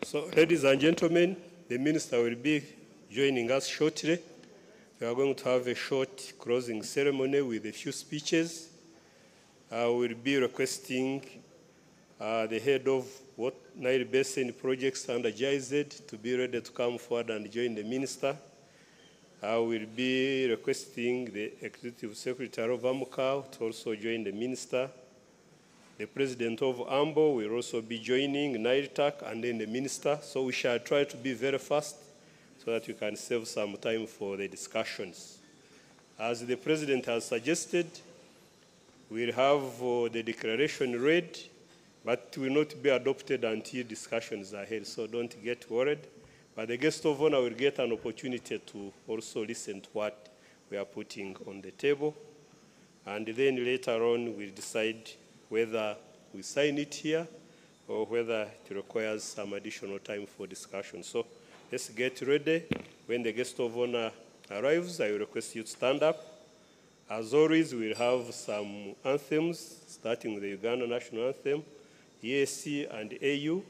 So, ladies and gentlemen, the minister will be joining us shortly. We are going to have a short closing ceremony with a few speeches. I will be requesting the head of Nile Basin projects under GIZ to be ready to come forward and join the minister. I will be requesting the Executive Secretary of AMCAO to also join the minister. The President of AMBO will also be joining NIRTAC and then the minister. So we shall try to be very fast so that we can save some time for the discussions. As the President has suggested, we'll have the declaration read, but it will not be adopted until discussions are held, so don't get worried. But the guest of honor will get an opportunity to also listen to what we are putting on the table. And then later on, we'll decide whether we sign it here or whether it requires some additional time for discussion. So let's get ready. When the guest of honor arrives, I will request you to stand up. As always, we'll have some anthems, starting with the Uganda National Anthem, EAC and AU,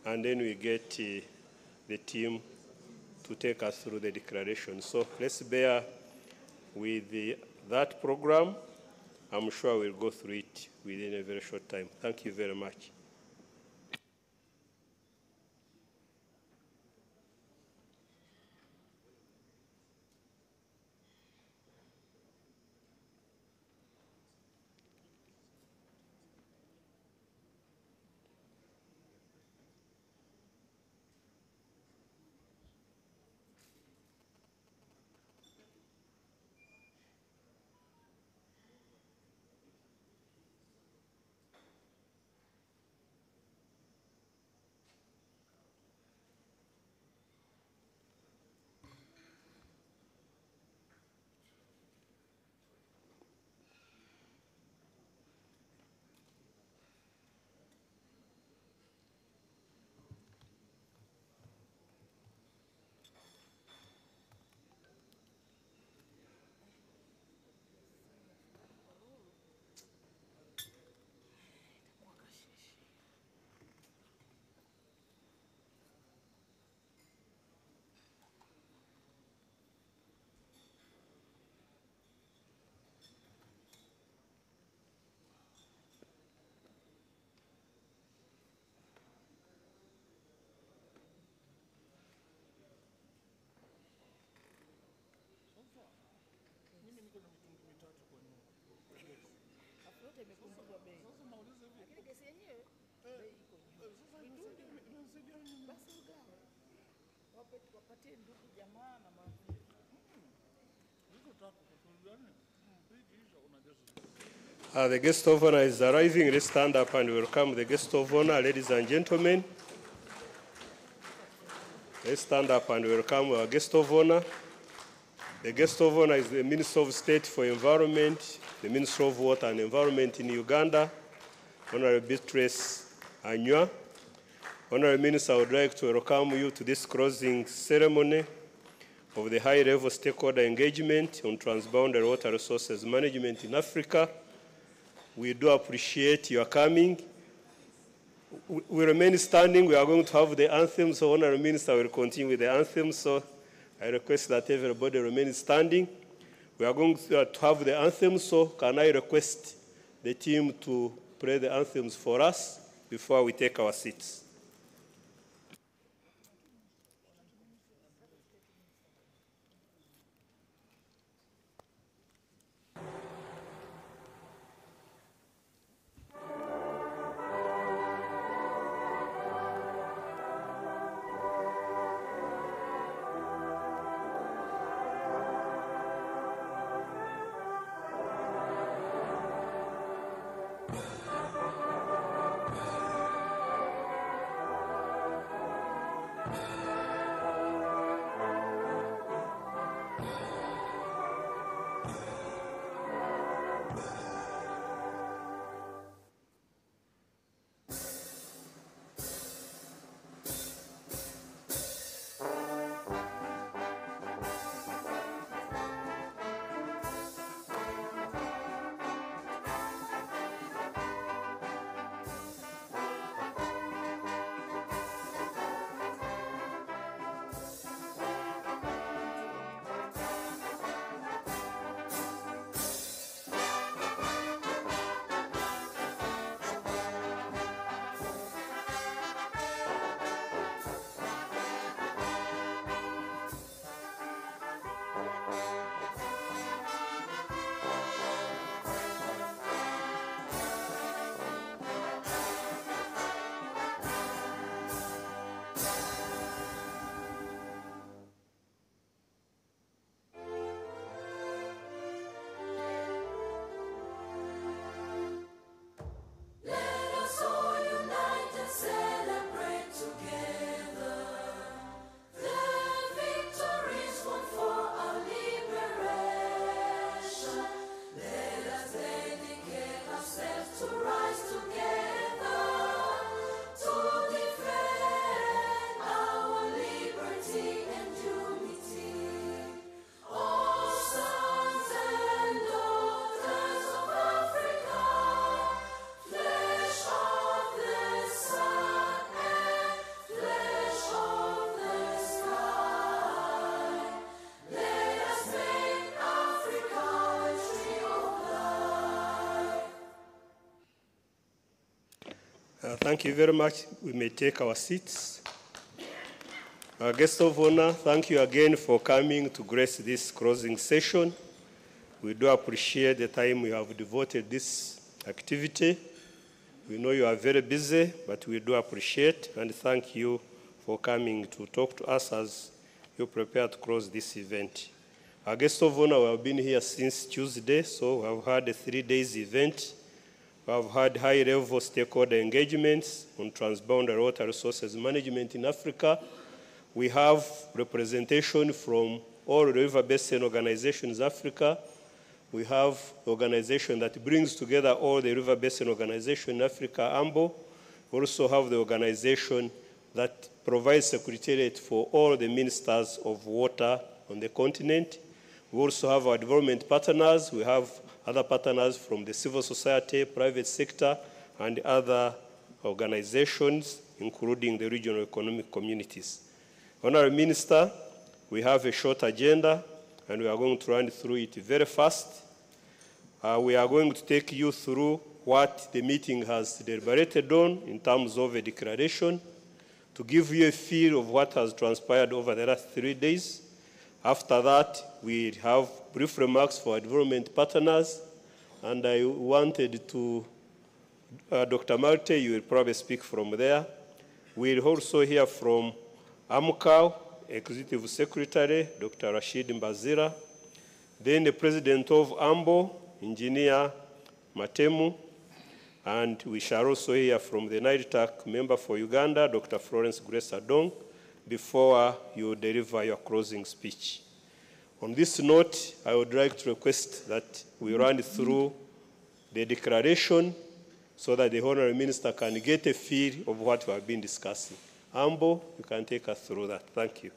and then we get the team to take us through the declaration. So let's bear with that program. I'm sure we'll go through it within a very short time. Thank you very much. The guest of honor is arriving. Let's stand up and welcome the guest of honor, ladies and gentlemen. Let's stand up and welcome our guest of honor. The guest of honor is the Minister of State for Environment, the Minister of Water and Environment in Uganda, Honorable Beatrice Anywa. Honorable Minister, I would like to welcome you to this closing ceremony of the high-level stakeholder engagement on transboundary water resources management in Africa. We do appreciate your coming. We remain standing. We are going to have the anthem, so Honorable Minister will continue with the anthem. So I request that everybody remain standing. We are going to have the anthem, so can I request the team to play the anthems for us before we take our seats? Thank you very much. We may take our seats. Our guest of honor, thank you again for coming to grace this closing session. We do appreciate the time you have devoted this activity. We know you are very busy, but we do appreciate and thank you for coming to talk to us as you prepare to close this event. Our guest of honor, we have been here since Tuesday, so we have had a 3-day event. We have had high-level stakeholder engagements on transboundary water resources management in Africa. We have representation from all river basin organizations in Africa. We have an organization that brings together all the river basin organizations in Africa, AMBO. We also have the organization that provides secretariat for all the ministers of water on the continent. We also have our development partners. We have other partners from the civil society, private sector, and other organizations, including the regional economic communities. Honorable Minister, we have a short agenda, and we are going to run through it very fast. We are going to take you through what the meeting has deliberated on in terms of a declaration, to give you a feel of what has transpired over the last 3 days. After that, we have brief remarks for our development partners, and I wanted to, Dr. Marte, you will probably speak from there. We'll also hear from AMCAO, Executive Secretary, Dr. Rashid Mbazira, then the President of AMBO, Engineer Matemu, and we shall also hear from the NIDTAC member for Uganda, Dr. Florence Grace Adong, before you deliver your closing speech. On this note, I would like to request that we run through the declaration so that the Honorable Minister can get a feel of what we have been discussing. Ambo, you can take us through that. Thank you.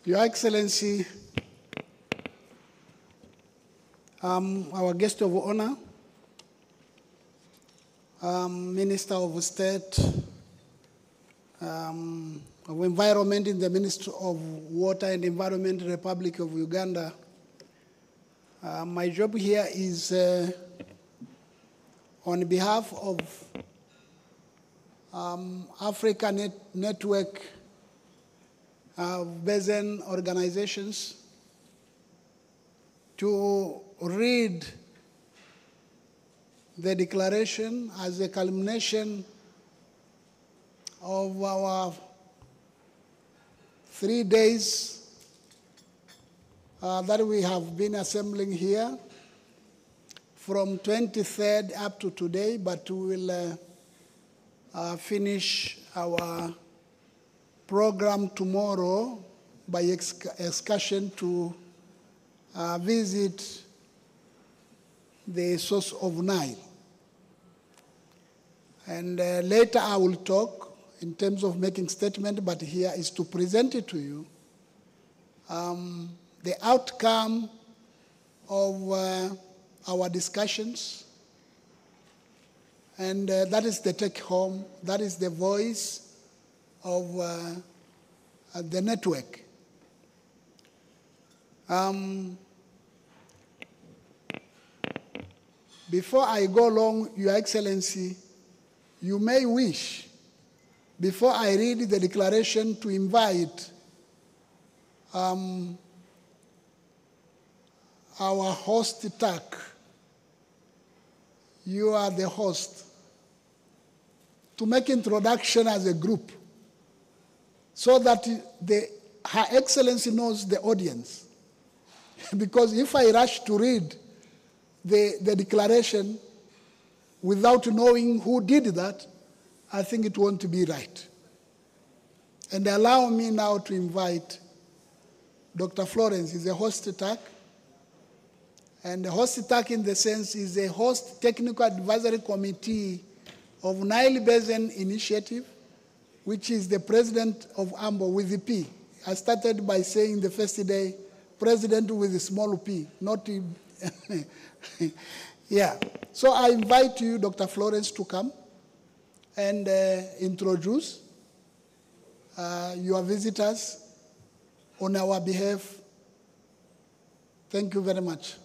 Your Excellency, our guest of honor, Minister of State of Environment in the Ministry of Water and Environment, Republic of Uganda. My job here is on behalf of Africa Network basin organizations to read the declaration as a culmination of our 3 days that we have been assembling here from 23rd up to today, but we will finish our program tomorrow by excursion to visit the source of Nile. And later I will talk in terms of making statement, but here is to present it to you. The outcome of our discussions, and that is the take home, that is the voice of the network. Before I go along, Your Excellency, you may wish, before I read the declaration, to invite our host TAC. You are the host, to make introduction as a group, so that Her Excellency knows the audience. Because if I rush to read the declaration without knowing who did that, I think it won't be right. And allow me now to invite Dr. Florence. He's a host TAC. And the host TAC, in the sense, is a host technical advisory committee of Nile Basin Initiative, which is the president of AMBO with the P. I started by saying the first day, president with a small p, not Yeah. So I invite you, Dr. Florence, to come and introduce your visitors on our behalf. Thank you very much.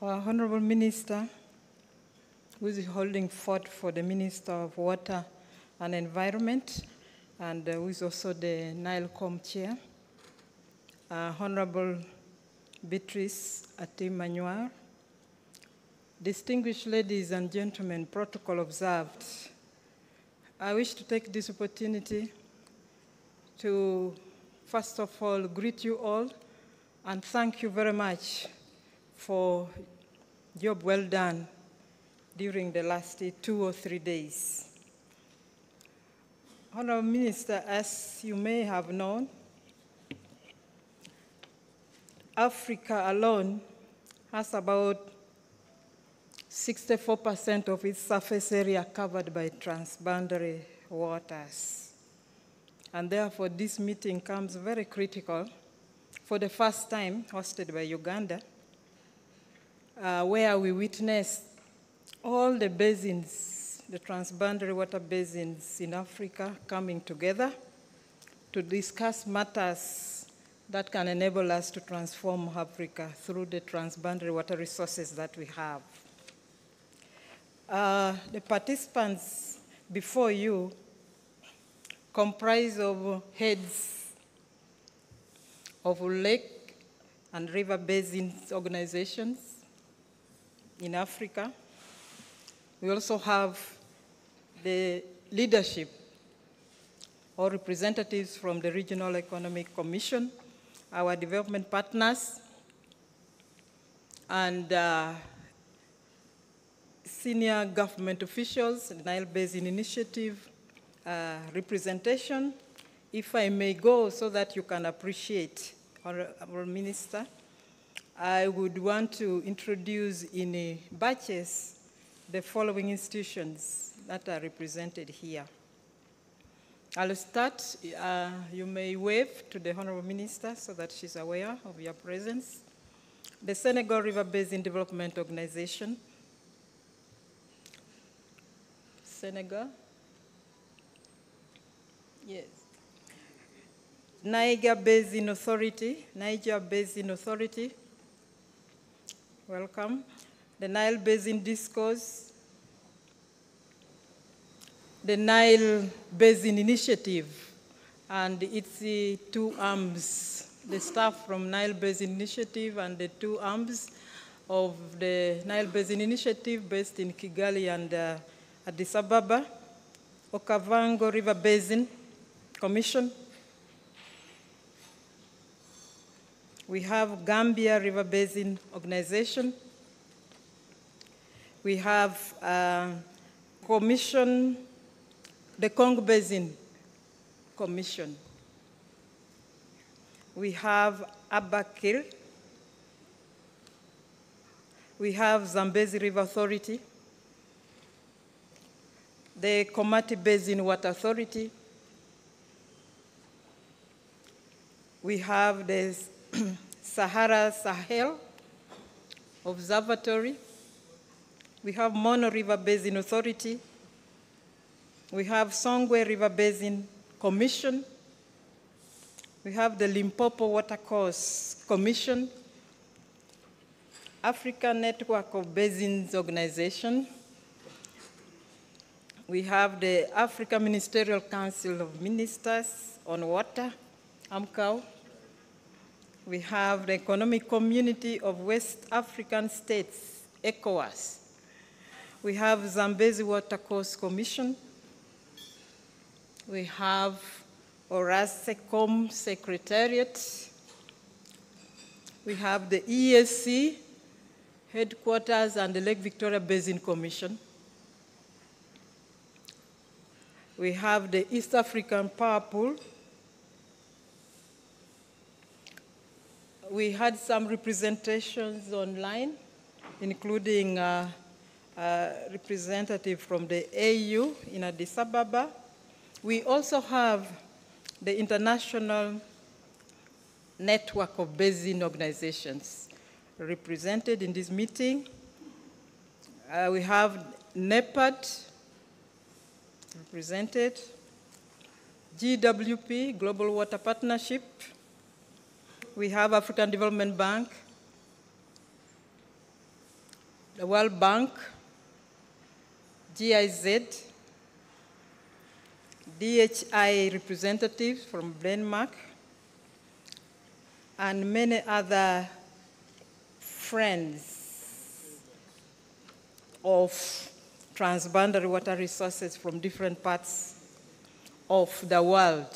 Our Honorable Minister, who is holding fort for the Minister of Water and Environment, and who is also the NILCOM Chair, Honorable Beatrice Atim-Manyuar, distinguished ladies and gentlemen, protocol observed. I wish to take this opportunity to, first of all, greet you all and thank you very much for job well done during the last 2 or 3 days. Honorable Minister, as you may have known, Africa alone has about 64% of its surface area covered by transboundary waters. And therefore, this meeting comes very critical for the first time, hosted by Uganda, where we witnessed all the basins, the transboundary water basins in Africa coming together to discuss matters that can enable us to transform Africa through the transboundary water resources that we have. The participants before you comprise of heads of lake and river basin organizations in Africa. We also have the leadership or representatives from the Regional Economic Commission, our development partners, and senior government officials, the Nile Basin Initiative representation. If I may go so that you can appreciate, Honorable Minister, I would want to introduce in batches the following institutions that are represented here. I'll start. You may wave to the Honorable Minister so that she's aware of your presence. The Senegal River Basin Development Organization. Senegal. Yes. Niger Basin Authority. Welcome. The Nile Basin Discourse. The Nile Basin Initiative and its 2 arms, the staff from Nile Basin Initiative and the 2 arms of the Nile Basin Initiative based in Kigali and Addis Ababa. Okavango River Basin Commission. We have Gambia River Basin Organization. We have Commission, the Congo Basin Commission. We have Abakil. We have Zambezi River Authority. The Komati Basin Water Authority. We have the Sahara Sahel Observatory. We have Mono River Basin Authority. We have Songwe River Basin Commission. We have the Limpopo Watercourse Commission. African Network of Basins Organization. We have the African Ministerial Council of Ministers on Water, AMCAO. We have the Economic Community of West African States, ECOWAS. We have Zambezi Watercourse Commission. We have ORASECOM Secretariat. We have the EAC headquarters and the Lake Victoria Basin Commission. We have the East African Power Pool. We had some representations online, including a representative from the AU in Addis Ababa. We also have the International Network of Basin Organizations represented in this meeting. We have NEPAD represented, GWP, Global Water Partnership. We have African Development Bank, the World Bank, GIZ, DHI representatives from Denmark, and many other friends of transboundary water resources from different parts of the world.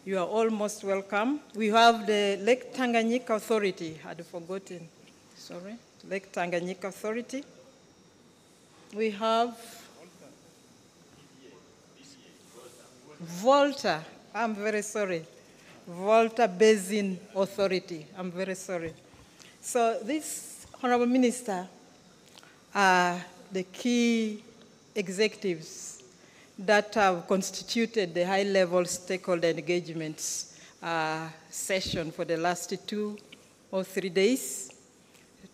You are all most welcome. We have the Lake Tanganyika Authority, I'd forgotten, sorry, Lake Tanganyika Authority. We have Volta, I'm very sorry, Volta Basin Authority, I'm very sorry. So this, Honorable Minister, are the key executives that have constituted the high-level stakeholder engagements session for the last 2 or 3 days,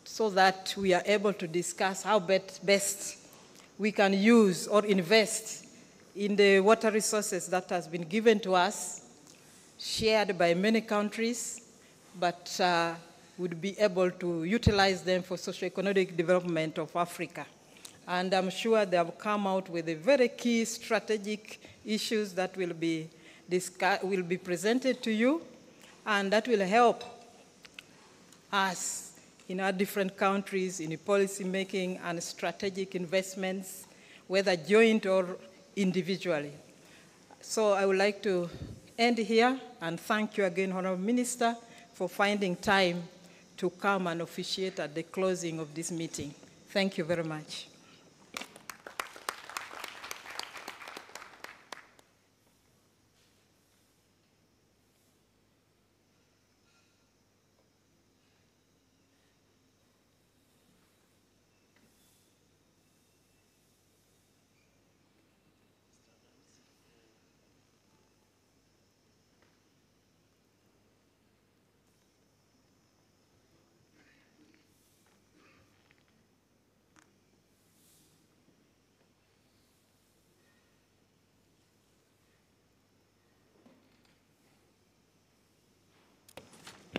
so that we are able to discuss how best we can use or invest in the water resources that has been given to us, shared by many countries, but would be able to utilize them for socio-economic development of Africa. And I'm sure they have come out with a very key strategic issues that will be presented to you, and that will help us in our different countries in policy making and strategic investments, whether joint or individually. So I would like to end here and thank you again, Honorable Minister, for finding time to come and officiate at the closing of this meeting. Thank you very much.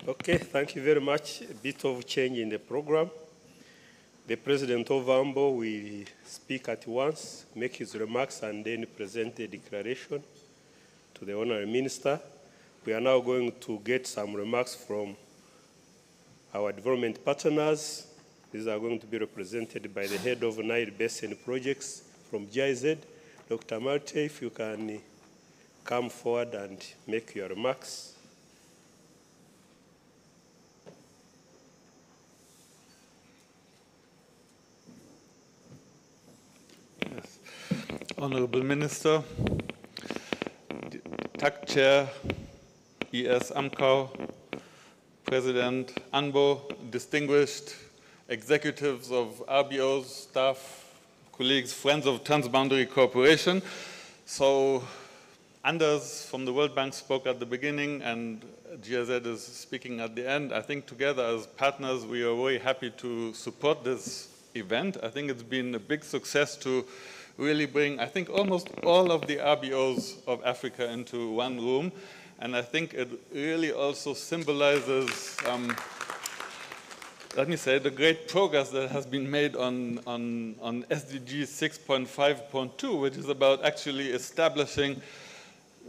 Okay, thank you very much. A bit of change in the program. The President of AMBO will speak at once, make his remarks, and then present a declaration to the Honorable Minister. We are now going to get some remarks from our development partners. These are going to be represented by the head of Nile Basin Projects from GIZ, Dr. Marte, if you can come forward and make your remarks. Honorable Minister, TAC Chair, ES AMCAU, President ANBO, distinguished executives of RBO's staff, colleagues, friends of Transboundary Cooperation. So Anders from the World Bank spoke at the beginning and GIZ is speaking at the end. I think together as partners we are very happy to support this event. I think it's been a big success to really bring, I think, almost all of the RBOs of Africa into one room. And I think it really also symbolizes, let me say, the great progress that has been made on SDG 6.5.2, which is about actually establishing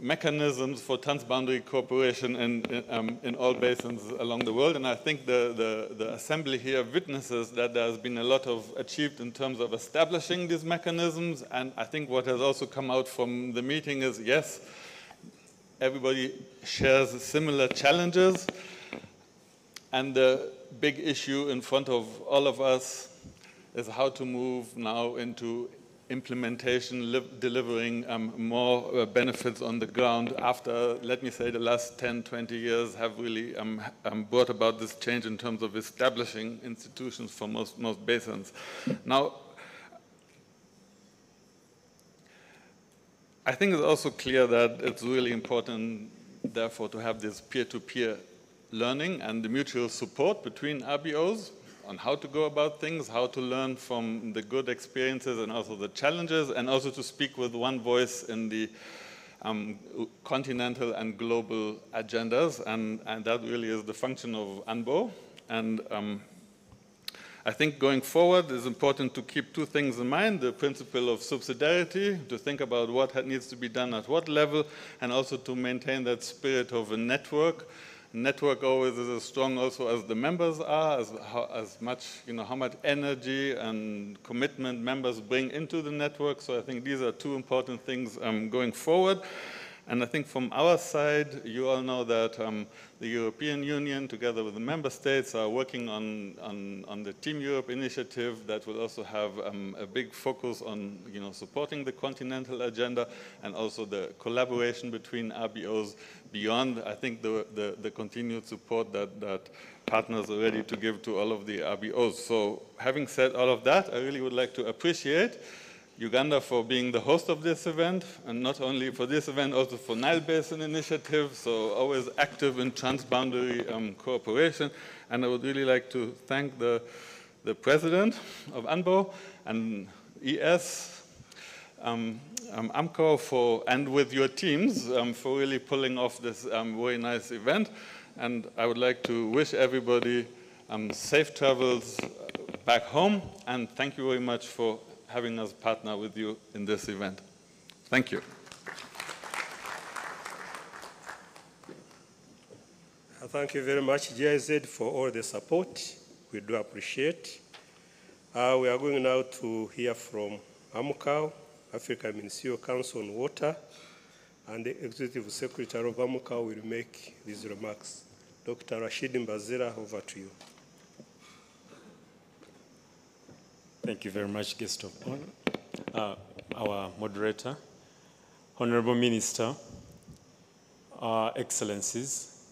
mechanisms for transboundary cooperation in all basins along the world. And I think the assembly here witnesses that there has been a lot of achieved in terms of establishing these mechanisms. And I think what has also come out from the meeting is, yes, everybody shares similar challenges. And the big issue in front of all of us is how to move now into implementation, delivering more benefits on the ground after, let me say, the last 10, 20 years have really brought about this change in terms of establishing institutions for most basins. Now, I think it's also clear that it's really important, therefore, to have this peer-to-peer learning and the mutual support between RBOs on how to go about things, how to learn from the good experiences and also the challenges, and also to speak with one voice in the continental and global agendas, and that really is the function of ANBO. And I think going forward it's important to keep two things in mind: the principle of subsidiarity, to think about what needs to be done at what level, and also to maintain that spirit of a network. Network always is as strong also as the members are, as much, how much energy and commitment members bring into the network. So I think these are two important things going forward. And I think from our side, you all know that the European Union, together with the member states, are working on the Team Europe initiative that will also have a big focus on supporting the continental agenda, and also the collaboration between RBOs beyond, I think, the continued support that partners are ready to give to all of the RBOs. So having said all of that, I really would like to appreciate Uganda for being the host of this event, and not only for this event, also for Nile Basin Initiative, so always active in transboundary cooperation. And I would really like to thank the president of ANBO and ES, AMCO, and with your teams for really pulling off this very nice event. And I would like to wish everybody safe travels back home, and thank you very much for having us partner with you in this event. Thank you. Thank you very much, GIZ, for all the support. We do appreciate. We are going now to hear from AMCO, African Ministerial Council on Water, and the Executive Secretary of AMCO will make these remarks. Dr. Rashid Mbazira, over to you. Thank you very much, guest of honor, our moderator, Honorable Minister, Excellencies,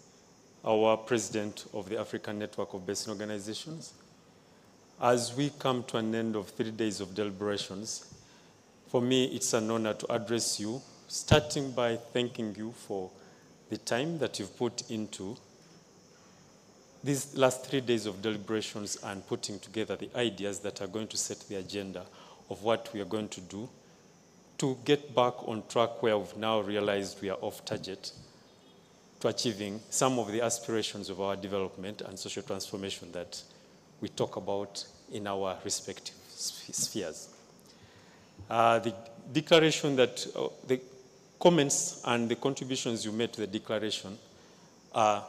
our President of the African Network of Basin Organizations. As we come to an end of 3 days of deliberations, for me it's an honor to address you, starting by thanking you for the time that you've put into these last 3 days of deliberations and putting together the ideas that are going to set the agenda of what we are going to do to get back on track where we've now realized we are off target to achieving some of the aspirations of our development and social transformation that we talk about in our respective spheres. The declaration that, the comments and the contributions you made to the declaration are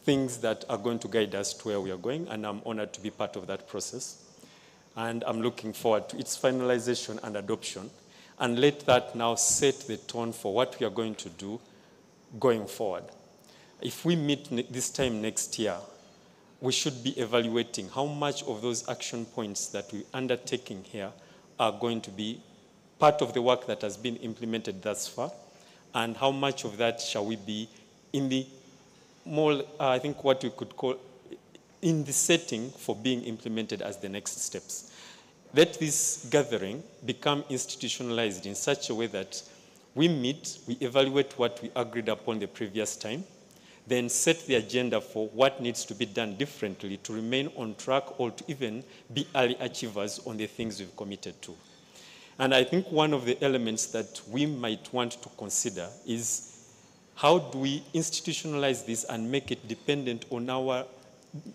things that are going to guide us to where we are going, and I'm honored to be part of that process. And I'm looking forward to its finalization and adoption, and let that now set the tone for what we are going to do going forward. If we meet this time next year, we should be evaluating how much of those action points that we're undertaking here are going to be part of the work that has been implemented thus far, and how much of that shall we be in the more, I think what we could call in the setting for being implemented as the next steps. Let this gathering become institutionalized in such a way that we meet, we evaluate what we agreed upon the previous time, then set the agenda for what needs to be done differently to remain on track or to even be early achievers on the things we've committed to. And I think one of the elements that we might want to consider is how do we institutionalize this and make it dependent on our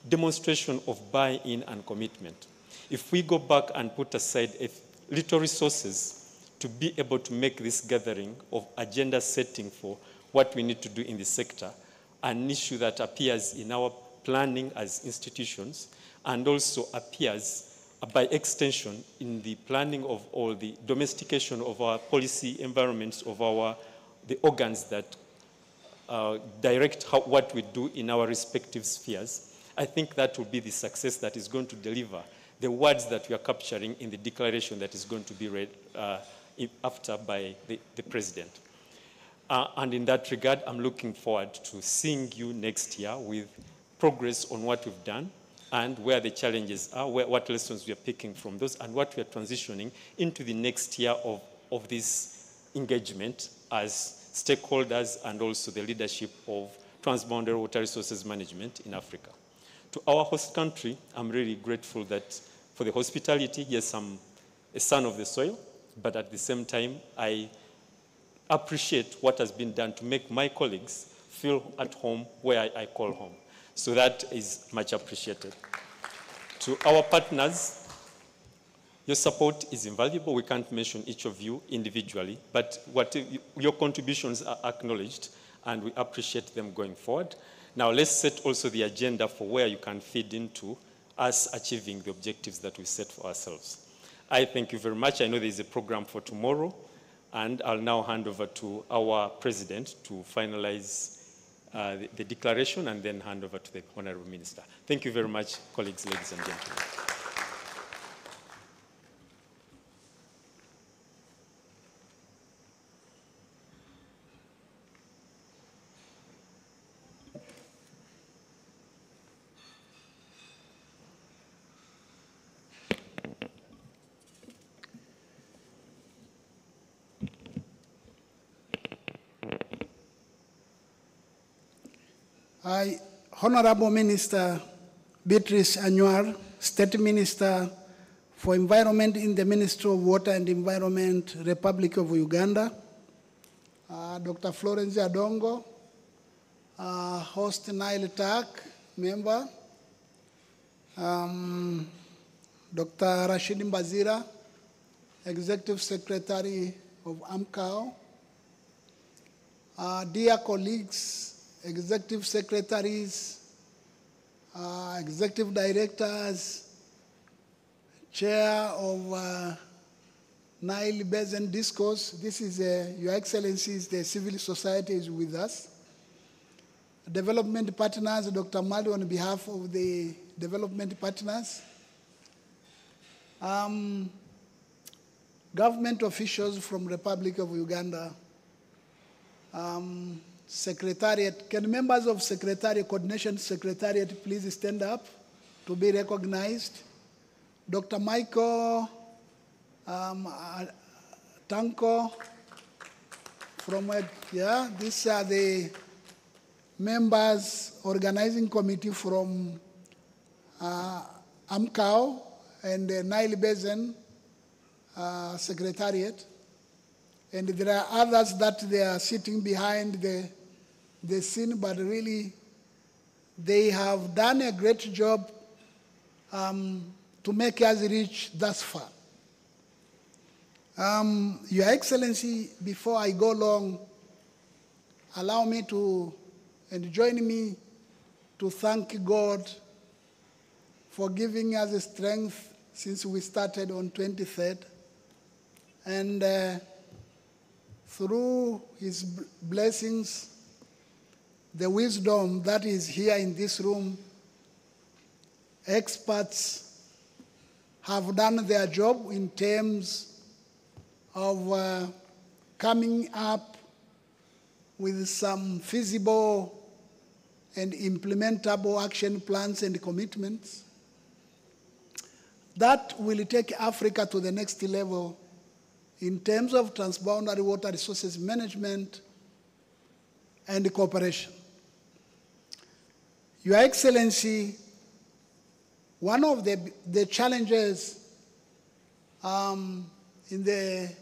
demonstration of buy-in and commitment? If we go back and put aside little resources to be able to make this gathering of agenda setting for what we need to do in the sector an issue that appears in our planning as institutions, and also appears by extension in the planning of all the domestication of our policy environments, of the organs that direct what we do in our respective spheres, I think that will be the success that is going to deliver the words that we are capturing in the declaration that is going to be read after by the President. And in that regard, I'm looking forward to seeing you next year with progress on what we've done and where the challenges are, what lessons we are picking from those, and what we are transitioning into the next year of this engagement as stakeholders and also the leadership of transboundary water resources management in Africa. To our host country, I'm really grateful that for the hospitality. Yes, I'm a son of the soil, but at the same time, I appreciate what has been done to make my colleagues feel at home where I call home. So that is much appreciated. To our partners, your support is invaluable. We can't mention each of you individually, but your contributions are acknowledged, and we appreciate them going forward. Now, let's set also the agenda for where you can feed into us achieving the objectives that we set for ourselves. I thank you very much. I know there is a program for tomorrow, and I'll now hand over to our President to finalize the declaration and then hand over to the Honorable Minister. Thank you very much, colleagues, ladies and gentlemen. Honorable Minister Beatrice Anywar, State Minister for Environment in the Ministry of Water and Environment, Republic of Uganda, Dr. Florence Adongo, host Nile TAC member, Dr. Rashid Mbazira, Executive Secretary of AMCAO, dear colleagues, executive secretaries, executive directors, chair of Nile Basin Discourse. This is, Your Excellencies, the civil society is with us. Development partners, Dr. Mali on behalf of the development partners. Government officials from Republic of Uganda. Secretariat, can members of Secretariat, Coordination Secretariat please stand up to be recognized? Dr. Michael Tanko from, yeah, these are the members, organizing committee from AMCAO and the Nile Basin Secretariat. And there are others that they are sitting behind the scene, but really they have done a great job to make us reach thus far. Your Excellency, before I go long, allow me to, and join me to thank God for giving us the strength since we started on 23rd. And through his blessings, the wisdom that is here in this room, experts have done their job in terms of coming up with some feasible and implementable action plans and commitments that will take Africa to the next level in terms of transboundary water resources management and cooperation. Your Excellency, one of the challenges in the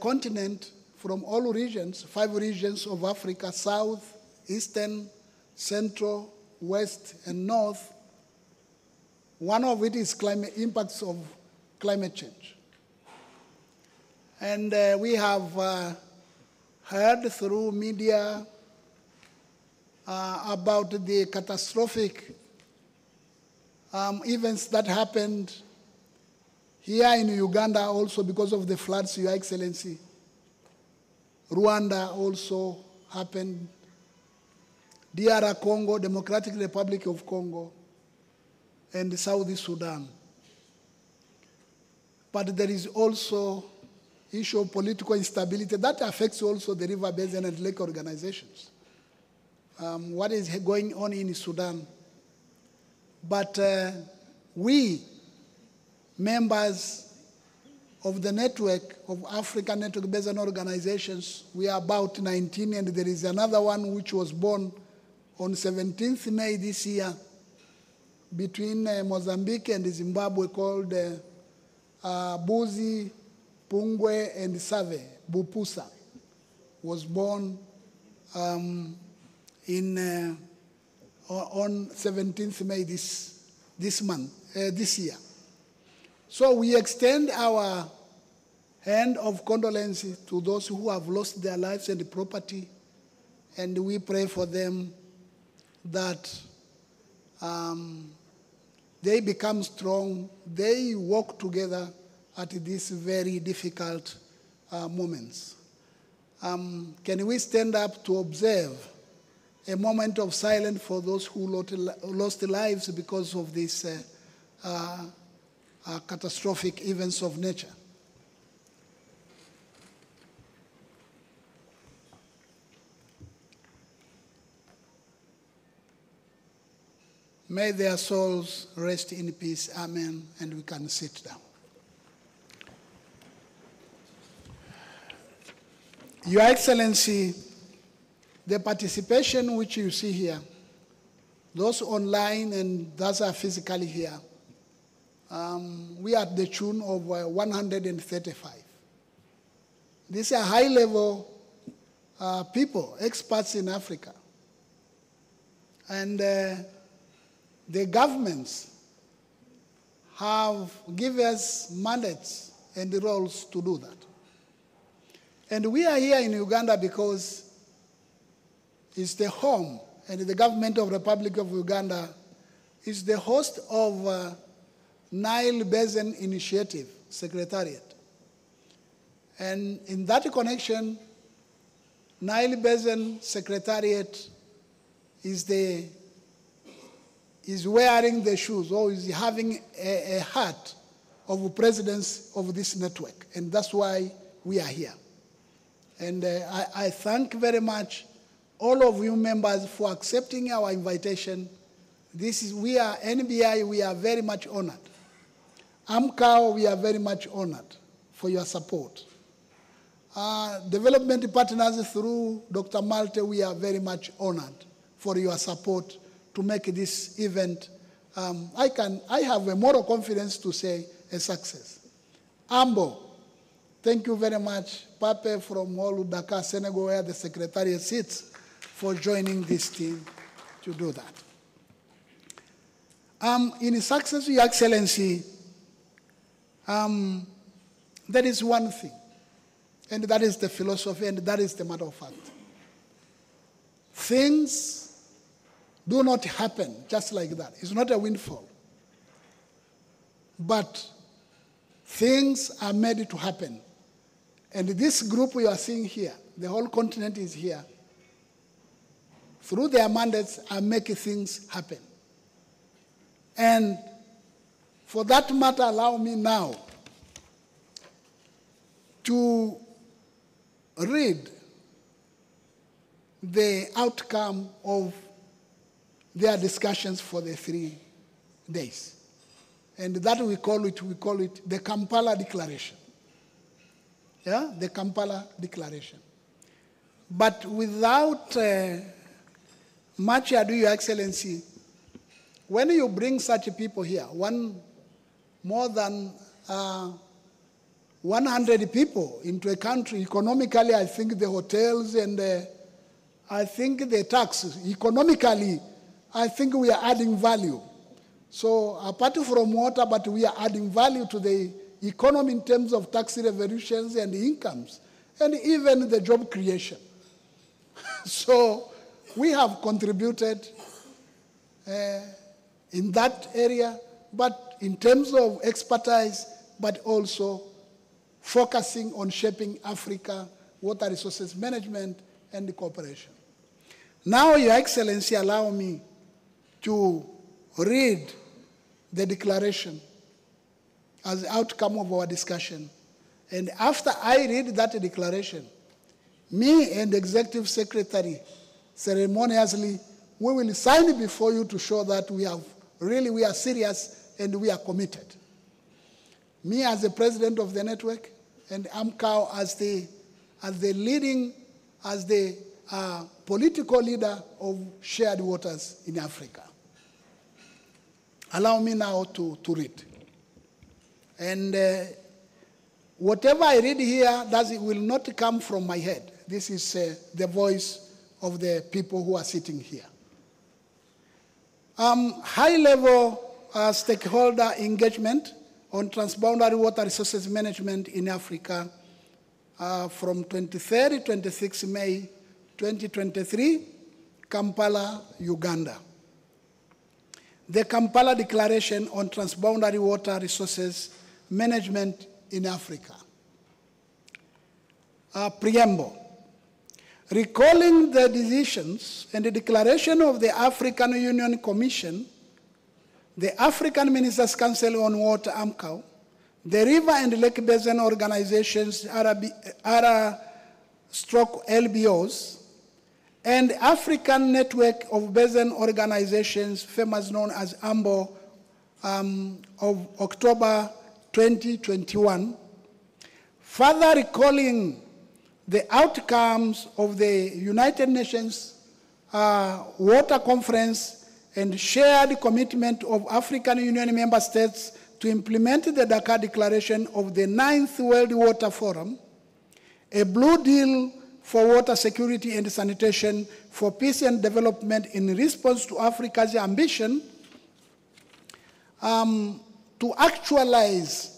continent from all regions, 5 regions of Africa, South, Eastern, Central, West, and North, one of it is impacts of climate change. And we have heard through media about the catastrophic events that happened here in Uganda also because of the floods, Your Excellency. Rwanda also happened. DR Congo, Democratic Republic of Congo, and South Sudan. but there is also issue of political instability that affects also the river basin and lake organizations. What is going on in Sudan? But we, members of the network of African Network Basin Organizations, we are about 19, and there is another one which was born on 17th May this year between Mozambique and Zimbabwe, called Buzi, Pungwe, and Save, Bupusa, was born on 17th May this year. So we extend our hand of condolence to those who have lost their lives and property, and we pray for them that they become strong, they work together at these very difficult moments. Can we stand up to observe a moment of silence for those who lost lives because of these catastrophic events of nature? May their souls rest in peace. Amen. And we can sit down. Your Excellency, the participation which you see here, those online and those are physically here, we are at the tune of 135. These are high-level people, experts in Africa. And the governments have given us mandates and roles to do that. And we are here in Uganda because it's the home, and the government of the Republic of Uganda is the host of Nile Basin Initiative Secretariat. And in that connection, Nile Basin Secretariat is wearing the shoes, or is having a hat of presidents of this network. And that's why we are here. And I thank very much all of you members for accepting our invitation. We are NBI, we are very much honored. AMCAO, we are very much honored for your support. Development partners through Dr. Malte, we are very much honored for your support to make this event, I have a moral confidence to say, a success. Ambo, thank you very much, Pape from all Dakar, Senegal, where the Secretariat sits, for joining this team to do that. In success, Your Excellency, there is one thing, and that is the philosophy, and that is the matter of fact. Things do not happen just like that. It's not a windfall. But things are made to happen. And this group you are seeing here, the whole continent is here, through their mandates are making things happen. And for that matter, allow me now to read the outcome of their discussions for the 3 days. And that we call it the Kampala Declaration. Yeah, the Kampala Declaration. But without much ado, Your Excellency, when you bring such people here, more than 100 people into a country, economically, I think the hotels and I think the taxes, economically, I think we are adding value. So apart from water, but we are adding value to the economy in terms of tax revolutions and incomes, and even the job creation. So we have contributed in that area, but in terms of expertise, but also focusing on shaping Africa, water resources management, and cooperation. Now, Your Excellency, allow me to read the declaration as the outcome of our discussion. And after I read that declaration, me and the Executive Secretary, ceremoniously, we will sign it before you to show that we are serious and we are committed. Me as the president of the network, and Amkau as the political leader of shared waters in Africa. Allow me now to read. And whatever I read here will not come from my head. This is the voice of the people who are sitting here. High-level stakeholder engagement on transboundary water resources management in Africa from 23rd to 26 May 2023, Kampala, Uganda. The Kampala Declaration on Transboundary Water Resources Management in Africa. Preamble. Recalling the decisions and the declaration of the African Union Commission, the African Ministers' Council on Water, AMCAO, the River and Lake Basin Organizations, RBOs, and African Network of Basin Organizations, famous known as AMBO, of October 2021, further recalling the outcomes of the United Nations Water Conference and shared commitment of African Union member states to implement the Dakar Declaration of the 9th World Water Forum, a Blue Deal for water security and sanitation for peace and development in response to Africa's ambition to actualize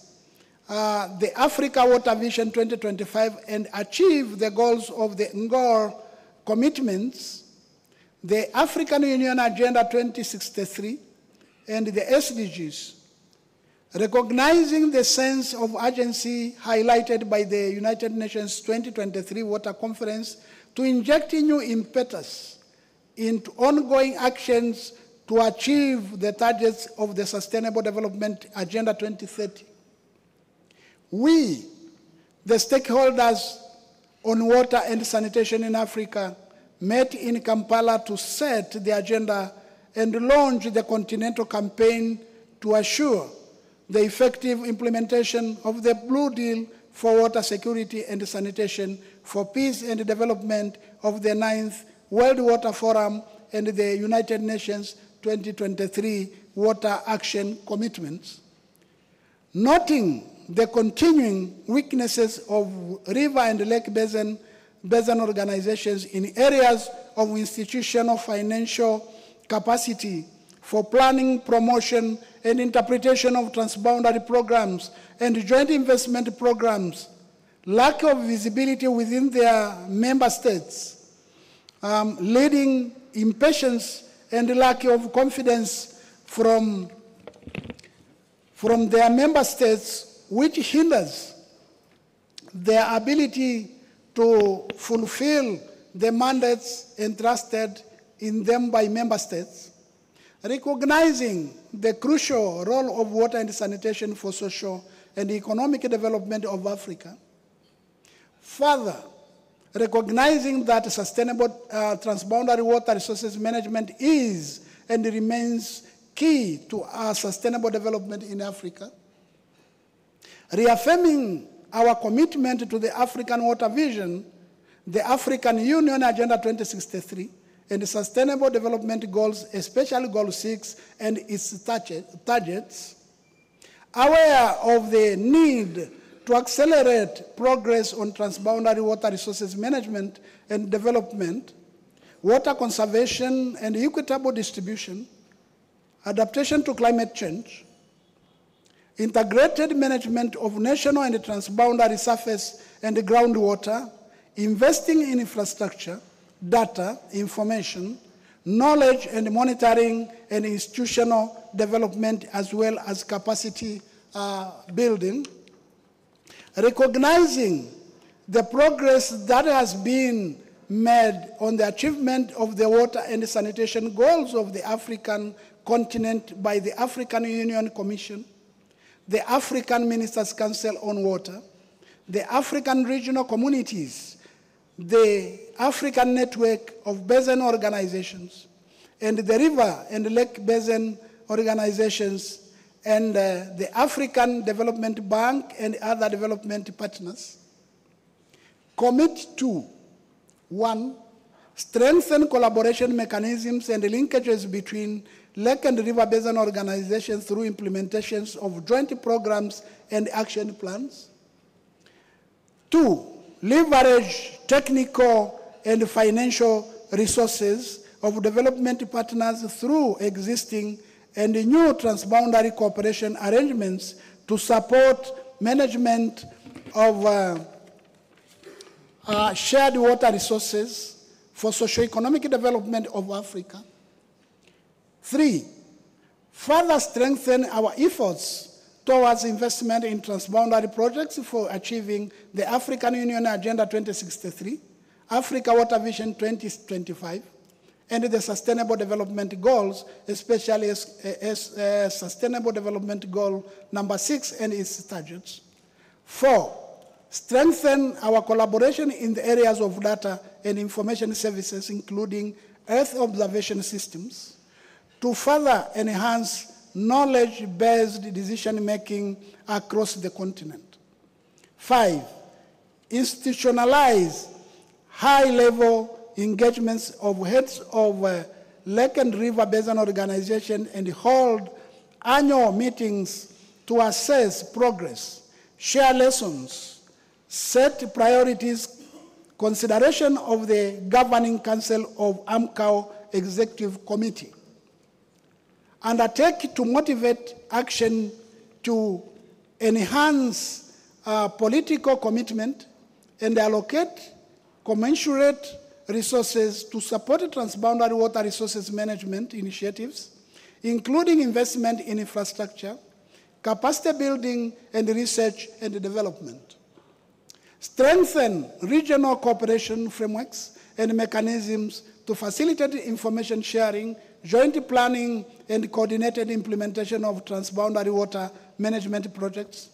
the Africa Water Vision 2025 and achieve the goals of the Ngor commitments, the African Union Agenda 2063, and the SDGs, recognizing the sense of urgency highlighted by the United Nations 2023 Water Conference to inject new impetus into ongoing actions to achieve the targets of the Sustainable Development Agenda 2030. We, the stakeholders on water and sanitation in Africa, met in Kampala to set the agenda and launch the Continental Campaign to assure the effective implementation of the Blue Deal for water security and sanitation for peace and development of the 9th World Water Forum and the United Nations 2023 Water Action Commitments. Noting the continuing weaknesses of river and lake basin organizations in areas of institutional financial capacity for planning, promotion, and interpretation of transboundary programs and joint investment programs, lack of visibility within their member states, leading impatience and lack of confidence from their member states, which hinders their ability to fulfill the mandates entrusted in them by member states, recognizing the crucial role of water and sanitation for social and economic development of Africa. Further, recognizing that sustainable transboundary water resources management is and remains key to our sustainable development in Africa. Reaffirming our commitment to the African Water Vision, the African Union Agenda 2063, and the Sustainable Development Goals, especially Goal 6 and its targets, aware of the need to accelerate progress on transboundary water resources management and development, water conservation and equitable distribution, adaptation to climate change, integrated management of national and transboundary surface and groundwater, investing in infrastructure, data, information, knowledge and monitoring, and institutional development, as well as capacity building, recognizing the progress that has been made on the achievement of the water and sanitation goals of the African continent by the African Union Commission, the African Ministers' Council on Water, the African regional communities, the African Network of Basin Organizations, and the River and Lake Basin Organizations, and the African Development Bank and other development partners. Commit to, 1, strengthen collaboration mechanisms and linkages between lake and river basin organizations through implementations of joint programs and action plans. 2, leverage technical and financial resources of development partners through existing and new transboundary cooperation arrangements to support management of shared water resources for socio-economic development of Africa. 3, further strengthen our efforts towards investment in transboundary projects for achieving the African Union Agenda 2063, Africa Water Vision 2025, and the Sustainable Development Goals, especially Sustainable Development Goal number 6 and its targets. 4, strengthen our collaboration in the areas of data and information services, including Earth observation systems, to further enhance knowledge-based decision-making across the continent. 5, institutionalize high-level engagements of heads of lake and river basin organizations and hold annual meetings to assess progress, share lessons, set priorities, consideration of the Governing Council of AMCAO Executive Committee. Undertake to motivate action to enhance political commitment and allocate commensurate resources to support transboundary water resources management initiatives, including investment in infrastructure, capacity building, and research and development. Strengthen regional cooperation frameworks and mechanisms to facilitate information sharing, joint planning, and coordinated implementation of transboundary water management projects.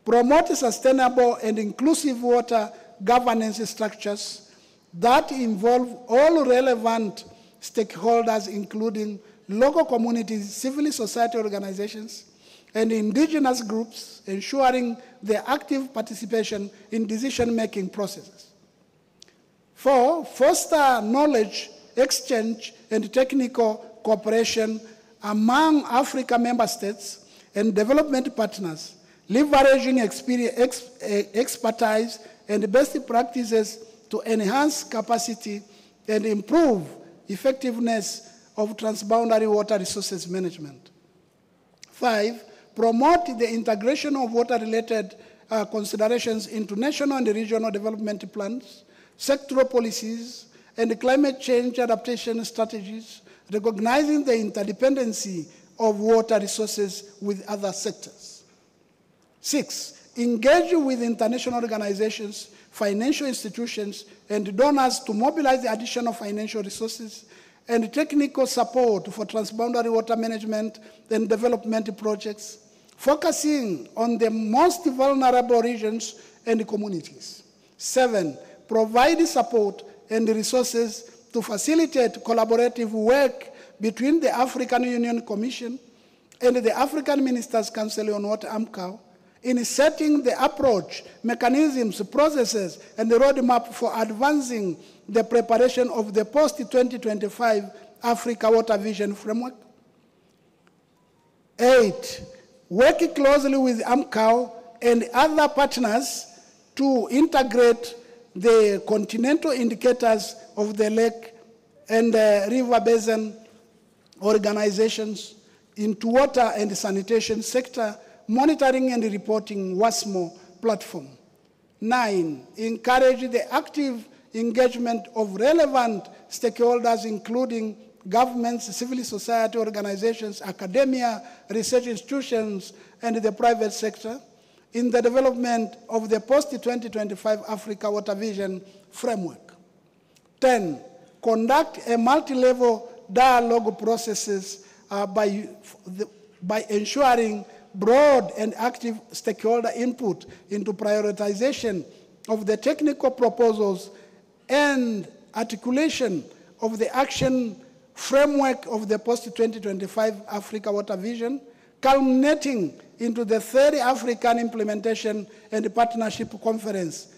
Promote sustainable and inclusive water governance structures that involve all relevant stakeholders, including local communities, civil society organizations, and indigenous groups, ensuring their active participation in decision-making processes. 4, foster knowledge exchange and technical cooperation among Africa member states and development partners, leveraging expertise and best practices to enhance capacity and improve effectiveness of transboundary water resources management. 5, promote the integration of water-related considerations into national and regional development plans, sectoral policies, and climate change adaptation strategies, recognizing the interdependency of water resources with other sectors. 6, engage with international organizations, financial institutions, and donors to mobilize additional financial resources and technical support for transboundary water management and development projects, focusing on the most vulnerable regions and communities. 7, provide support and resources to facilitate collaborative work between the African Union Commission and the African Ministers' Council on Water, AMCAO, in setting the approach, mechanisms, processes, and the roadmap for advancing the preparation of the post-2025 Africa Water Vision Framework. 8, work closely with AMCAO and other partners to integrate the continental indicators of the lake and river basin organizations into water and sanitation sector monitoring and reporting WASMO platform. 9, encourage the active engagement of relevant stakeholders, including governments, civil society organizations, academia, research institutions, and the private sector in the development of the post-2025 Africa Water Vision Framework. 10, conduct a multi-level dialogue processes by ensuring broad and active stakeholder input into prioritization of the technical proposals and articulation of the action framework of the post-2025 Africa Water Vision, culminating into the third African Implementation and Partnership Conference,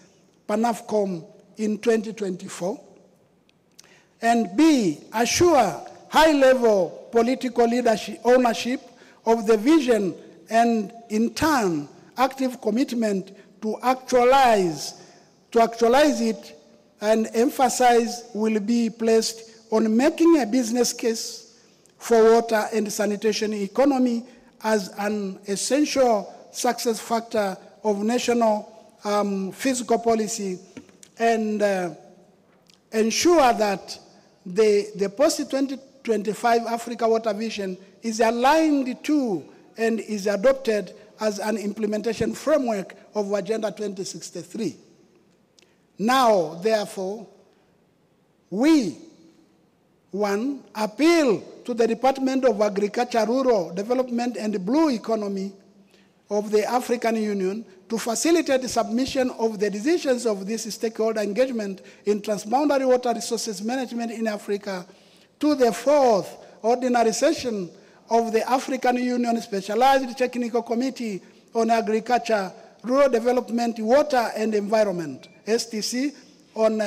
PANAFCOM, in 2024. And B, assure high-level political leadership, ownership of the vision and, in turn, active commitment to actualize it, and emphasis will be placed on making a business case for water and sanitation economy as an essential success factor of national fiscal policy, and ensure that the post-2025 Africa Water Vision is aligned to and is adopted as an implementation framework of Agenda 2063. Now, therefore, we, one, appeal to the Department of Agriculture, Rural Development and Blue Economy of the African Union to facilitate the submission of the decisions of this stakeholder engagement in transboundary water resources management in Africa to the fourth ordinary session of the African Union Specialized Technical Committee on Agriculture, Rural Development, Water and Environment, STC, on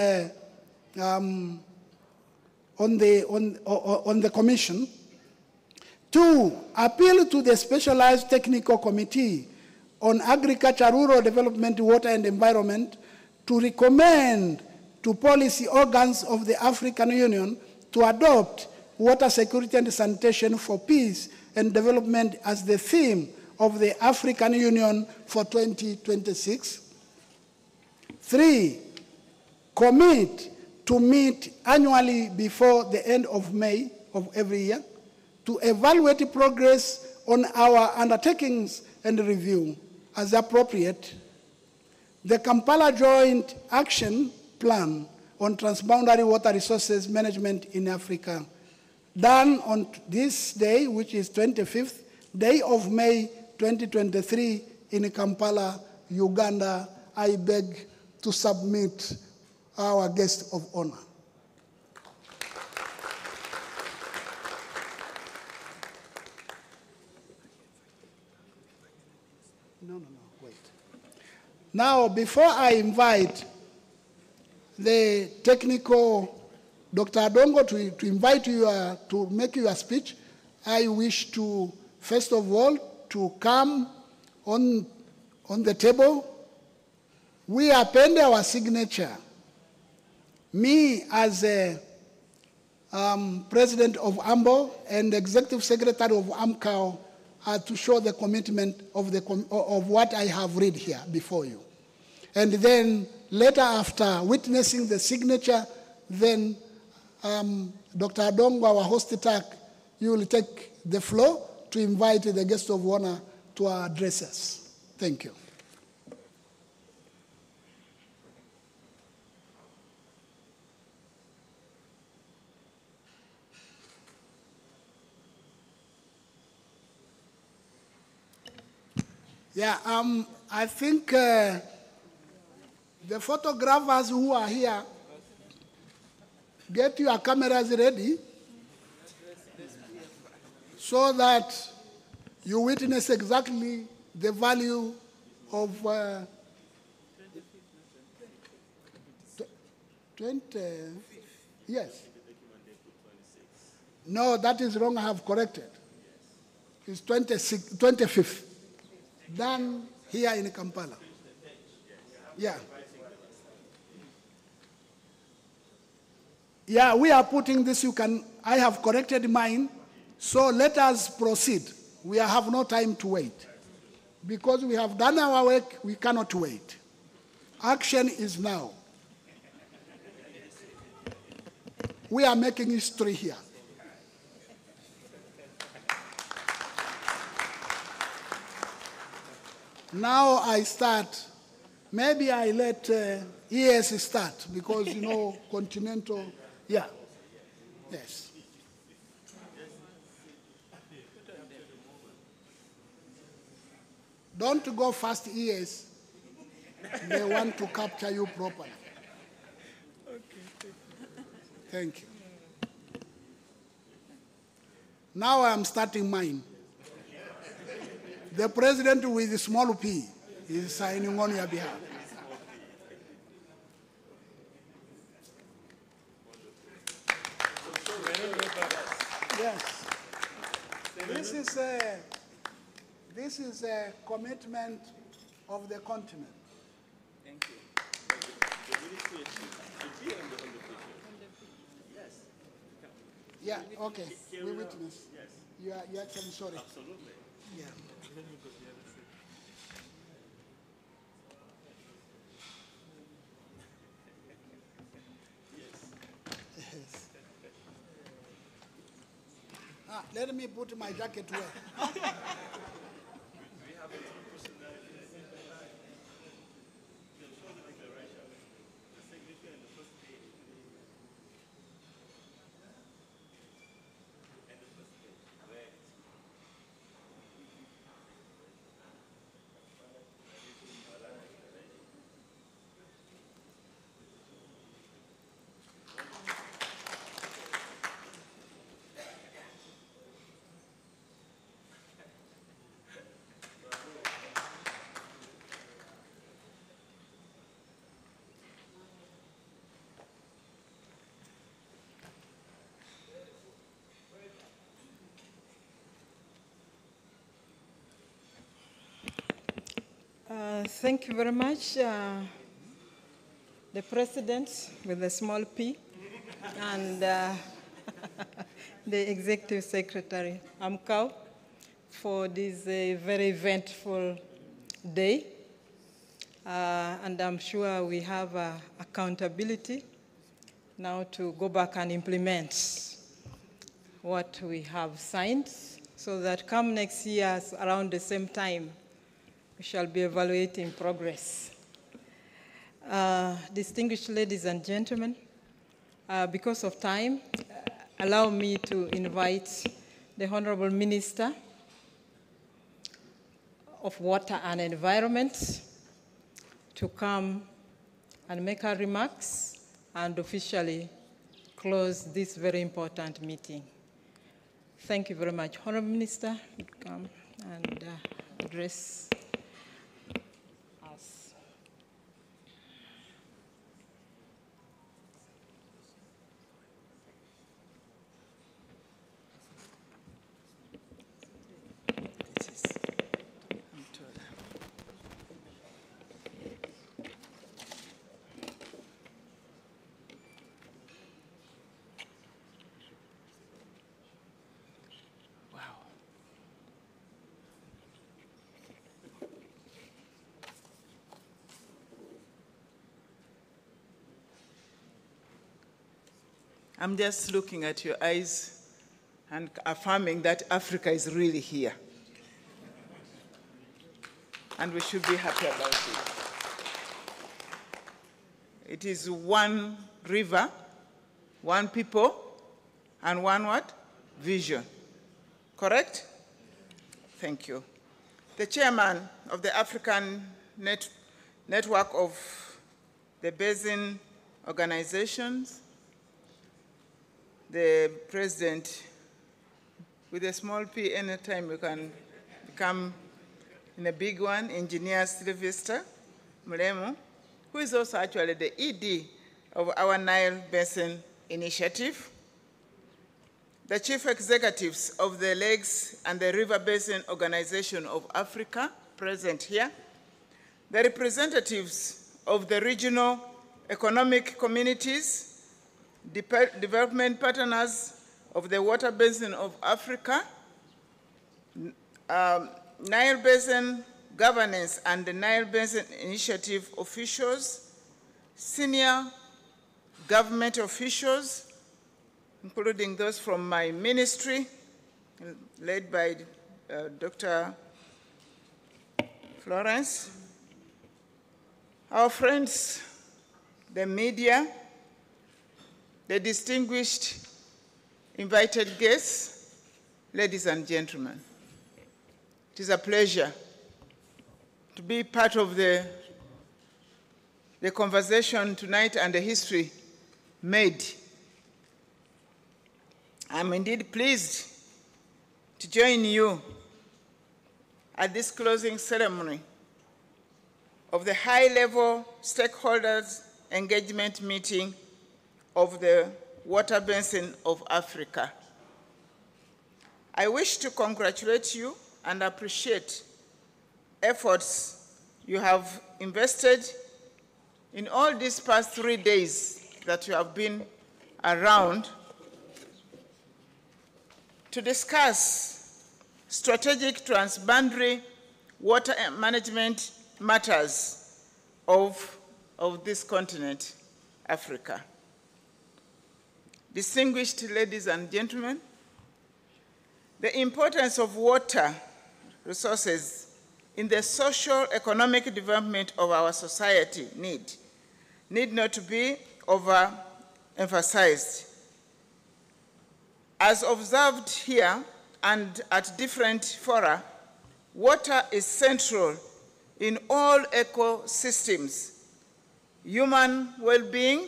the Commission. Two, appeal to the Specialized Technical Committee on Agriculture, Rural Development, Water and Environment to recommend to policy organs of the African Union to adopt water security and sanitation for peace and development as the theme of the African Union for 2026. Three, commit to meet annually before the end of May of every year to evaluate progress on our undertakings and review, as appropriate, the Kampala Joint Action Plan on Transboundary Water Resources Management in Africa, done on this day, which is 25th day of May 2023 in Kampala, Uganda. I beg to submit our guest of honor. No, wait. Now, before I invite the technical Dr. Adongo to invite you to make your speech, I wish to, first of all, to come on the table. We append our signature. Me as a president of AMBO and executive secretary of AMCAO to show the commitment of what I have read here before you. And then later, after witnessing the signature, then Dr. Adongo, our host TAC, you will take the floor to invite the guest of honor to address us. Thank you. Yeah, I think the photographers who are here, get your cameras ready so that you witness exactly the value of 20, yes. No, that is wrong, I have corrected. It's 25th. Done here in Kampala. Yeah. Yeah, we are putting this, I have corrected mine, so let us proceed. We have no time to wait. Because we have done our work, we cannot wait. Action is now. We are making history here. Now I start. Maybe I let ES start because, you know, continental, yeah, yes. Don't go fast ears. They want to capture you properly. Thank you. Now I am starting mine. The president with the small p is signing on your behalf. Yes. This is a commitment of the continent. Thank you. Yeah, okay. We witness. Yes. You actually sorry. Absolutely. Yeah. Yes. Let me put my jacket where. Thank you very much, the President with the small p, and the Executive Secretary, Amkau, for this very eventful day. And I'm sure we have accountability now to go back and implement what we have signed so that come next year, around the same time, we shall be evaluating progress. Distinguished ladies and gentlemen, because of time, allow me to invite the Honorable Minister of Water and Environment to come and make her remarks and officially close this very important meeting. Thank you very much. Honorable Minister, come and address us. I'm just looking at your eyes and affirming that Africa is really here. And we should be happy about it. It is one river, one people, and one what? Vision. Correct? Thank you. The chairman of the African Network of the Basin Organizations, the president, with a small p, anytime you can become in a big one, Engineer Sylvester Mulemu, who is also actually the ED of our Nile Basin Initiative, the chief executives of the Lakes and the River Basin Organization of Africa, present here, the representatives of the regional economic communities, development partners of the Water Basin of Africa, Nile Basin Governance and the Nile Basin Initiative officials, senior government officials, including those from my ministry, led by Dr. Florence, our friends, the media, the distinguished invited guests, ladies and gentlemen. It is a pleasure to be part of the conversation tonight and the history made. I'm indeed pleased to join you at this closing ceremony of the high-level stakeholders engagement meeting of the Water Basin of Africa. I wish to congratulate you and appreciate efforts you have invested in all these past 3 days that you have been around to discuss strategic transboundary water management matters of this continent, Africa. Distinguished ladies and gentlemen, the importance of water resources in the social economic development of our society need not to be overemphasized. As observed here and at different fora, water is central in all ecosystems, human well-being,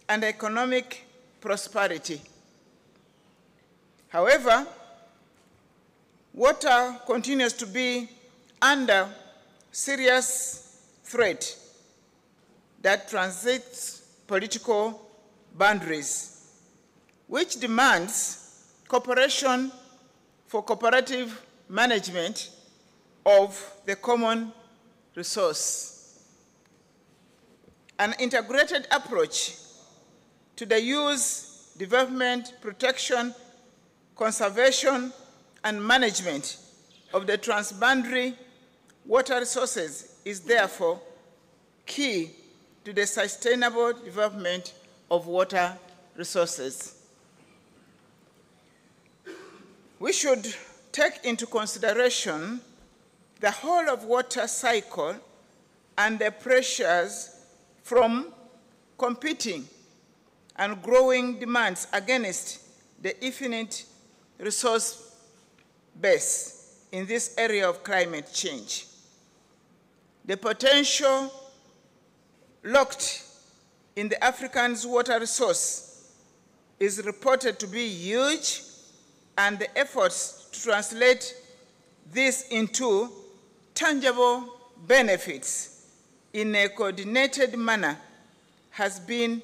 and economic prosperity. However, water continues to be under serious threat that transcends political boundaries, which demands cooperation for cooperative management of the common resource. An integrated approach to the use, development, protection, conservation, and management of the transboundary water resources is therefore key to the sustainable development of water resources. We should take into consideration the whole of water cycle and the pressures from competing and growing demands against the infinite resource base in this area of climate change. The potential locked in the African's water resource is reported to be huge, and the efforts to translate this into tangible benefits in a coordinated manner has been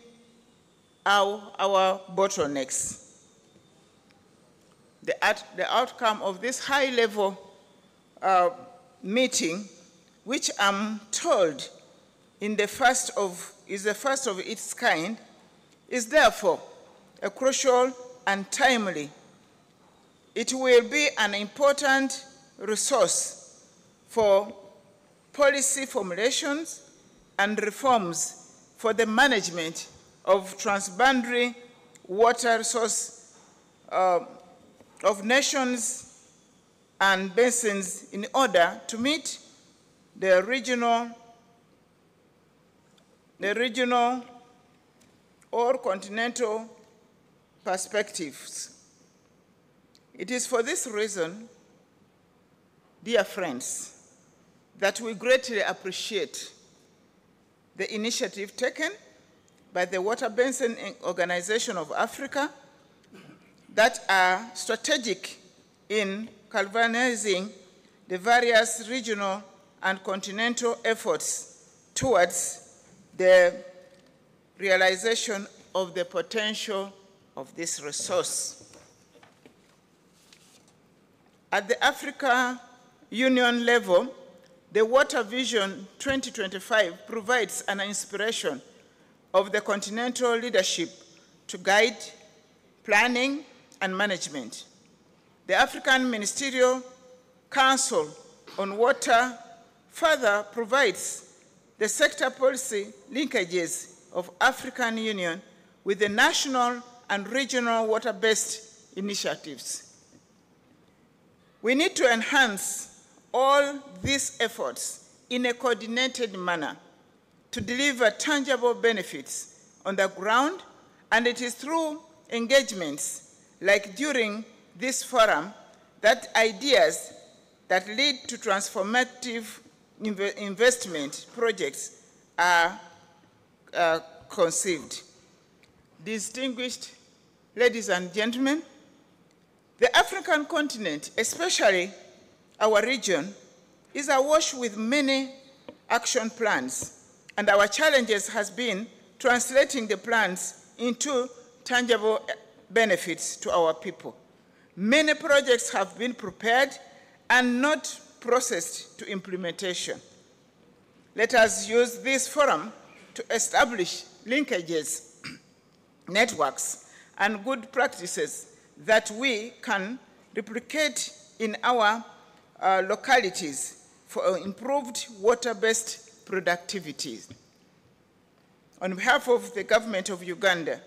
our bottlenecks. The outcome of this high-level meeting, which I'm told is the first of its kind, is therefore a crucial and timely. It will be an important resource for policy formulations and reforms for the management of transboundary water resource of nations and basins in order to meet the regional or continental perspectives. It is for this reason, dear friends, that we greatly appreciate the initiative taken by the Water Basin Organization of Africa that are strategic in galvanizing the various regional and continental efforts towards the realization of the potential of this resource. At the Africa Union level, the Water Vision 2025 provides an inspiration of the continental leadership to guide planning and management. The African Ministerial Council on Water further provides the sector policy linkages of African Union with the national and regional water-based initiatives. We need to enhance all these efforts in a coordinated manner to deliver tangible benefits on the ground, and it is through engagements like during this forum that ideas that lead to transformative investment projects are conceived. Distinguished ladies and gentlemen, the African continent, especially our region, is awash with many action plans, and our challenges has been translating the plans into tangible benefits to our people. Many projects have been prepared and not processed to implementation. Let us use this forum to establish linkages, networks, and good practices that we can replicate in our localities for improved water-based productivity. On behalf of the government of Uganda,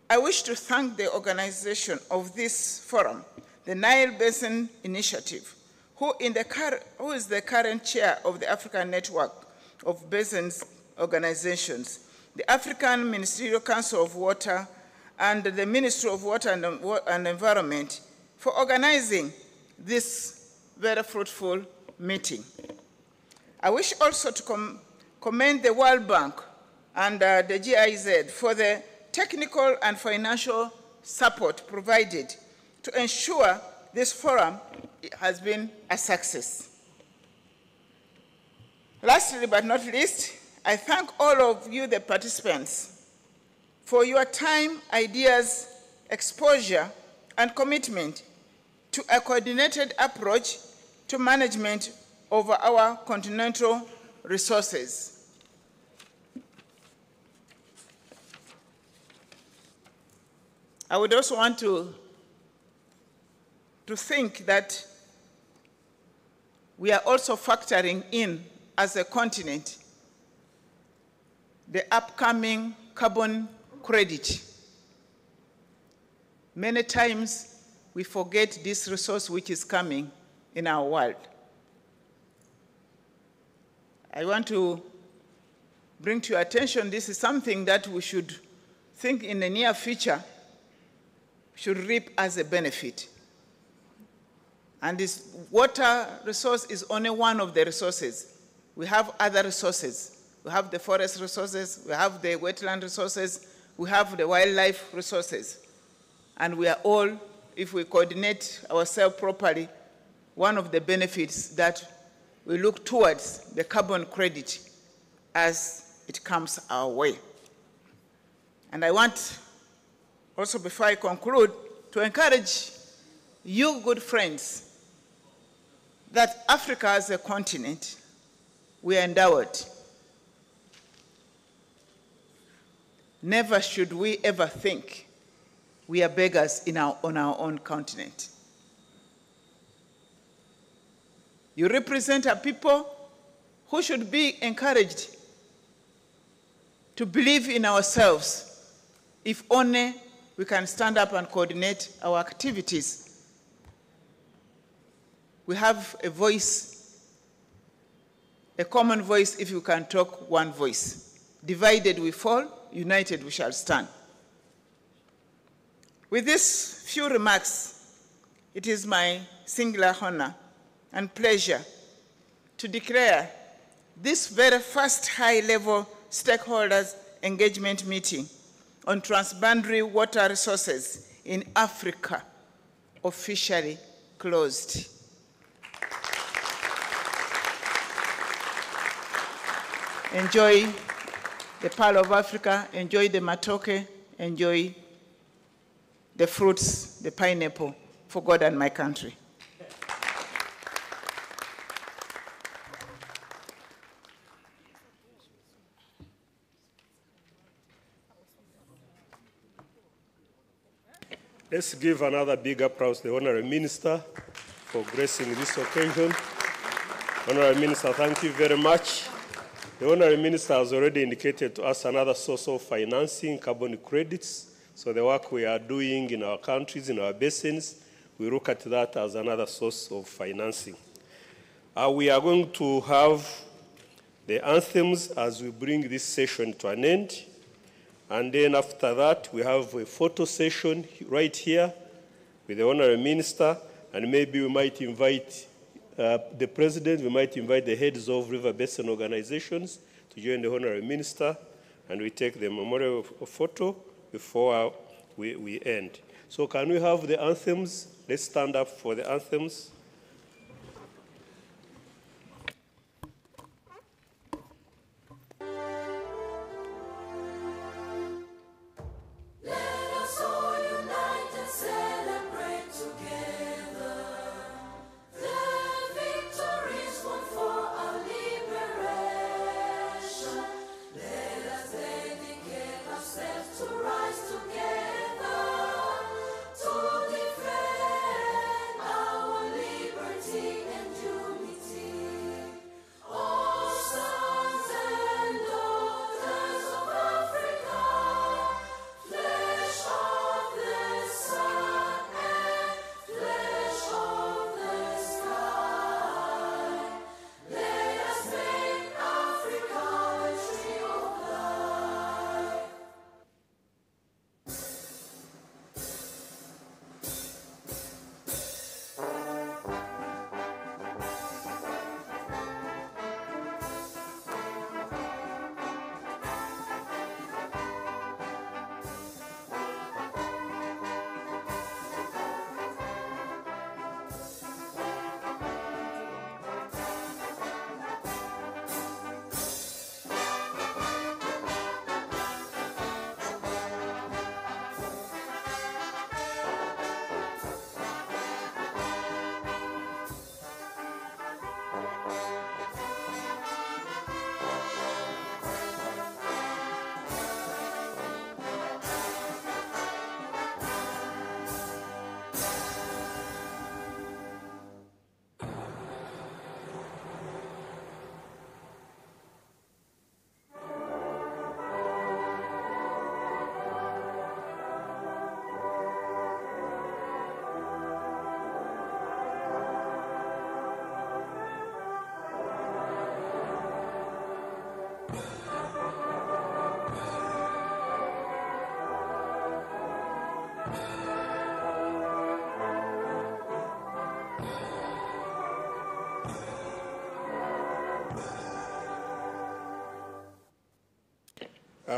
I wish to thank the organization of this forum, the Nile Basin Initiative, who is the current chair of the African Network of Basins Organizations, the African Ministerial Council of Water, and the Ministry of Water and Environment for organizing this very fruitful meeting. I wish also to commend the World Bank and the GIZ for the technical and financial support provided to ensure this forum has been a success. Lastly but not least, I thank all of you, the participants, for your time, ideas, exposure, and commitment to a coordinated approach to management of our continental resources. I would also want to think that we are also factoring in, as a continent, the upcoming carbon credit. Many times we forget this resource which is coming in our world. I want to bring to your attention, this is something that we should think in the near future should reap as a benefit. And this water resource is only one of the resources. We have other resources. We have the forest resources, we have the wetland resources, we have the wildlife resources. And we are all, if we coordinate ourselves properly, one of the benefits that we look towards the carbon credit as it comes our way. And I want also, before I conclude, to encourage you, good friends, that Africa as a continent, we are endowed. Never should we ever think we are beggars on our own continent. You represent a people who should be encouraged to believe in ourselves, if only we can stand up and coordinate our activities. We have a voice, a common voice if you can talk one voice. Divided we fall, united we shall stand. With these few remarks, it is my singular honor and pleasure to declare this very first high-level stakeholders engagement meeting on transboundary water resources in Africa officially closed. Enjoy the Pearl of Africa, enjoy the matoke, enjoy the fruits, the pineapple, for God and my country. Let's give another big applause to the Honorable Minister for gracing this occasion. Honorable Minister, thank you very much. The Honorable Minister has already indicated to us another source of financing, carbon credits. So the work we are doing in our countries, in our basins, we look at that as another source of financing. We are going to have the anthems as we bring this session to an end. And then after that, we have a photo session right here with the Honorable Minister, and maybe we might invite the president, we might invite the heads of river basin organizations to join the honorary minister, and we take the memorial photo before we end. So can we have the anthems? Let's stand up for the anthems.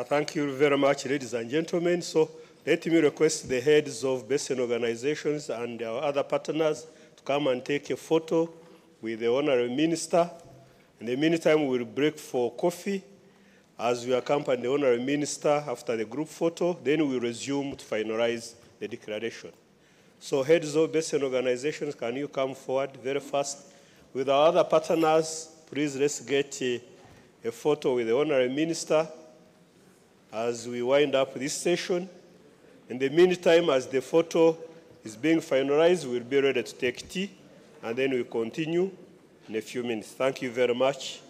Thank you very much, ladies and gentlemen. So let me request the heads of basin organizations and our other partners to come and take a photo with the honorary minister. In the meantime, we'll break for coffee as we accompany the honorary minister after the group photo. Then we'll resume to finalize the declaration. So heads of basin organizations, can you come forward very fast? With our other partners, please let's get a photo with the honorary minister as we wind up this session. In the meantime, as the photo is being finalized, we'll be ready to take tea, and then we'll continue in a few minutes. Thank you very much.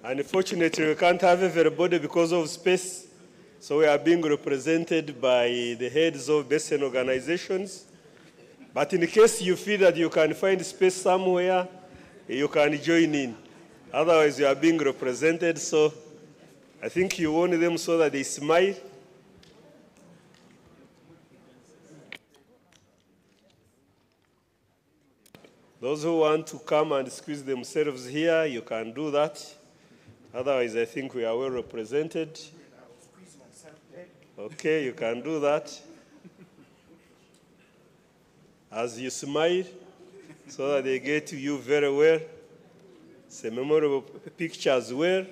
Unfortunately, we can't have everybody because of space, so we are being represented by the heads of basin organizations. But in case you feel that you can find space somewhere, you can join in. Otherwise, you are being represented, so I think you want them so that they smile. Those who want to come and squeeze themselves here, you can do that. Otherwise, I think we are well represented. Okay, you can do that. As you smile, so that they get to you very well. It's a memorable picture as well.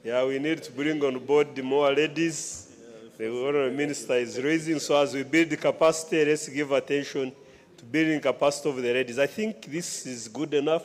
Yeah, we need to bring on board more ladies. The honorary minister is raising, so as we build the capacity, let's give attention to building capacity of the ladies. I think this is good enough.